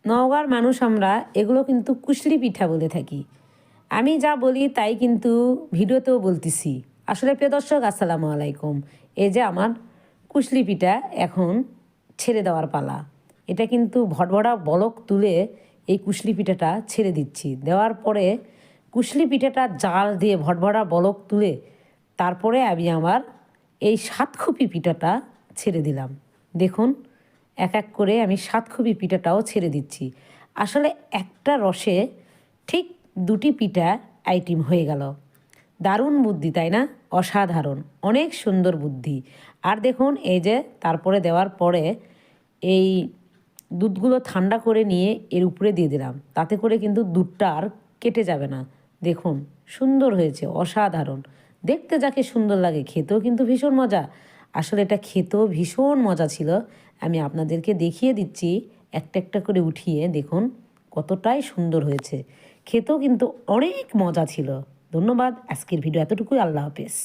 নওগাঁর মানুষ আমরা এগুলো কিন্তু কুশলি পিঠা বলে থাকি। আমি যা বলি তাই কিন্তু ভিডিওতেও বলতেছি। আসলে প্রিয় দর্শক, আসসালামু আলাইকুম। এই যে আমার কুশলি পিঠা এখন ছেড়ে দেওয়ার পালা। এটা কিন্তু ভটভটা বলক তুলে এই কুশলি পিঠাটা ছেড়ে দিচ্ছি। দেওয়ার পরে কুশলি পিঠাটা জাল দিয়ে ভটভটা বলক তুলে তারপরে আমি আমার এই সাতখুপি পিঠাটা ছেড়ে দিলাম। দেখুন, এক এক করে আমি সাতখুপি পিঠাটাও ছেড়ে দিচ্ছি। আসলে একটা রসে ঠিক দুটি পিঠা আইটেম হয়ে গেল। দারুণ বুদ্ধি, তাই না? অসাধারণ, অনেক সুন্দর বুদ্ধি। আর দেখুন, এই যে তারপরে দেওয়ার পরে এই দুধগুলো ঠান্ডা করে নিয়ে এর উপরে দিয়ে দিলাম। তাতে করে কিন্তু দুধটা আর কেটে যাবে না। দেখুন, সুন্দর হয়েছে, অসাধারণ। দেখতে যাকে সুন্দর লাগে, খেতেও কিন্তু ভীষণ মজা। আসলে এটা খেতেও ভীষণ মজা ছিল। আমি আপনাদেরকে দেখিয়ে দিচ্ছি একটা একটা করে উঠিয়ে। দেখুন কতটাই সুন্দর হয়েছে, খেতেও কিন্তু অনেক মজা ছিল। ধন্যবাদ। আজকের ভিডিও এতটুকুই। আল্লাহ হাফেজ।